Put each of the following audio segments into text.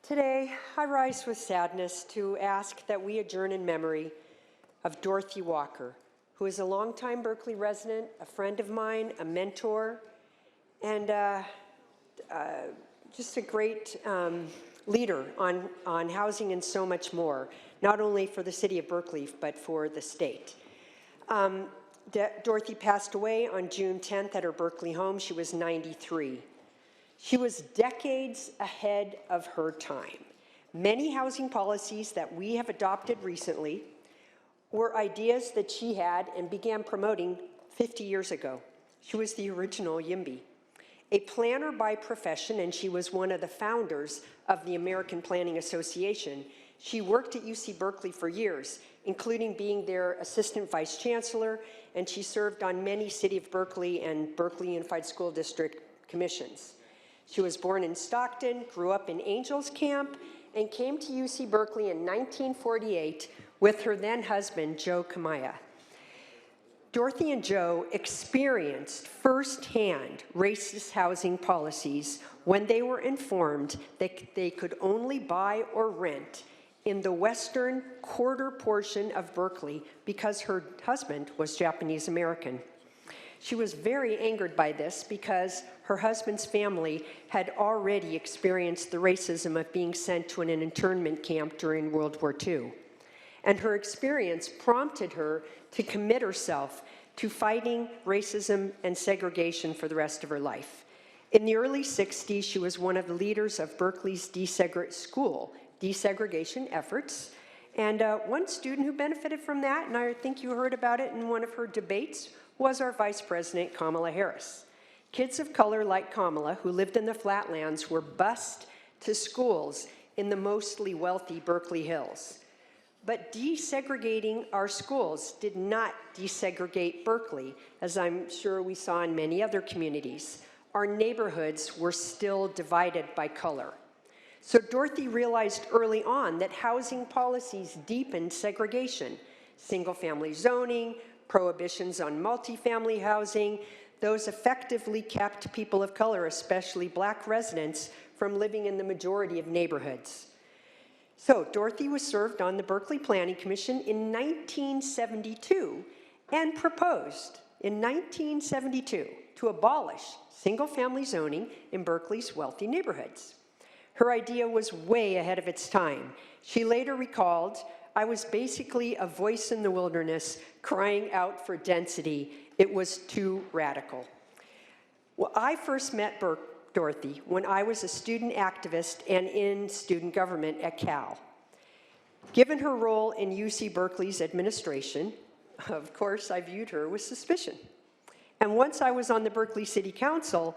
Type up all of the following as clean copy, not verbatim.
Today, I rise with sadness to ask that we adjourn in memory of Dorothy Walker, who is a longtime Berkeley resident, a friend of mine, a mentor, and just a great leader on housing and so much more, not only for the city of Berkeley, but for the state. Dorothy passed away on June 10th at her Berkeley home. She was 93. She was decades ahead of her time. Many housing policies that we have adopted recently were ideas that she had and began promoting 50 years ago. She was the original YIMBY. A planner by profession, and she was one of the founders of the American Planning Association. She worked at UC Berkeley for years, including being their assistant vice chancellor, and she served on many City of Berkeley and Berkeley Unified School District commissions. She was born in Stockton, grew up in Angels Camp, and came to UC Berkeley in 1948 with her then husband, Joe Kamaya. Dorothy and Joe experienced firsthand racist housing policies when they were informed that they could only buy or rent in the western quarter portion of Berkeley because her husband was Japanese American. She was very angered by this because her husband's family had already experienced the racism of being sent to an internment camp during World War II. And her experience prompted her to commit herself to fighting racism and segregation for the rest of her life. In the early 60s, she was one of the leaders of Berkeley's school desegregation efforts. And one student who benefited from that, and I think you heard about it in one of her debates, was our Vice President, Kamala Harris. Kids of color like Kamala, who lived in the flatlands, were bused to schools in the mostly wealthy Berkeley Hills. But desegregating our schools did not desegregate Berkeley, as I'm sure we saw in many other communities. Our neighborhoods were still divided by color. So Dorothy realized early on that housing policies deepened segregation. Single-family zoning, prohibitions on multifamily housing, those effectively kept people of color, especially Black residents, from living in the majority of neighborhoods. So Dorothy was served on the Berkeley Planning Commission in 1972 and proposed in 1972 to abolish single-family zoning in Berkeley's wealthy neighborhoods. Her idea was way ahead of its time. She later recalled, "I was basically a voice in the wilderness crying out for density. It was too radical." Well, I first met Dorothy when I was a student activist and in student government at Cal. Given her role in UC Berkeley's administration, of course, I viewed her with suspicion. And once I was on the Berkeley City Council,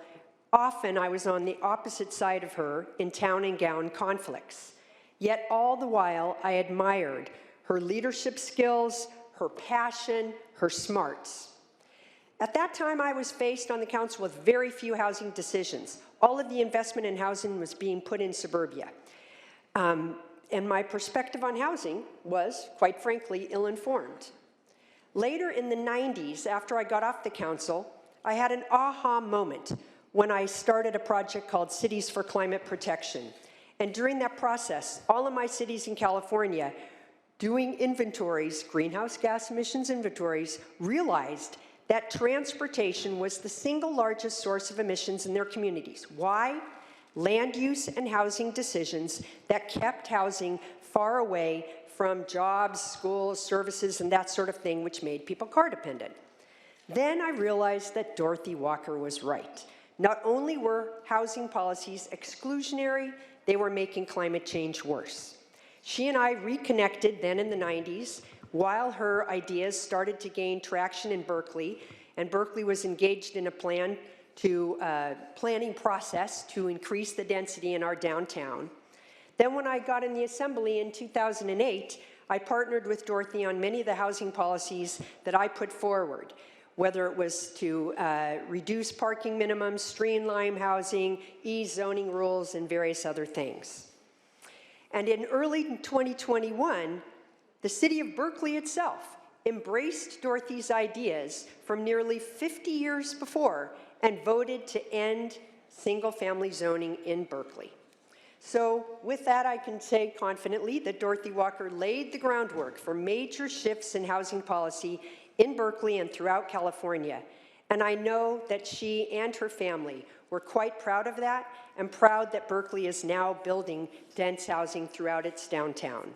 often I was on the opposite side of her in town and gown conflicts. Yet all the while, I admired her leadership skills, her passion, her smarts. At that time, I was faced on the council with very few housing decisions. All of the investment in housing was being put in suburbia. And my perspective on housing was, quite frankly, ill-informed. Later in the 90s, after I got off the council, I had an aha moment when I started a project called Cities for Climate Protection. And during that process, all of my cities in California, doing inventories, greenhouse gas emissions inventories, realized that transportation was the single largest source of emissions in their communities. Why? Land use and housing decisions that kept housing far away from jobs, schools, services, and that sort of thing, which made people car dependent. Then I realized that Dorothy Walker was right. Not only were housing policies exclusionary, they were making climate change worse. She and I reconnected then in the 90s while her ideas started to gain traction in Berkeley, and Berkeley was engaged in a planning process to increase the density in our downtown. Then when I got in the assembly in 2008, I partnered with Dorothy on many of the housing policies that I put forward, whether it was to reduce parking minimums, streamline housing, ease zoning rules, and various other things. And in early 2021, the city of Berkeley itself embraced Dorothy's ideas from nearly 50 years before and voted to end single-family zoning in Berkeley. So with that, I can say confidently that Dorothy Walker laid the groundwork for major shifts in housing policy in Berkeley and throughout California. And I know that she and her family were quite proud of that and proud that Berkeley is now building dense housing throughout its downtown.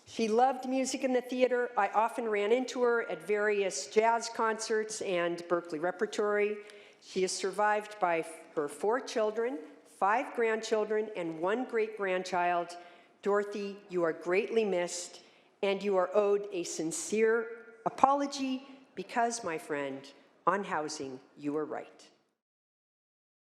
She loved music and the theater. I often ran into her at various jazz concerts and Berkeley Repertory. She is survived by her 4 children, 5 grandchildren, and 1 great-grandchild. Dorothy, you are greatly missed, and you are owed a sincere apology because, my friend, on housing, you were right.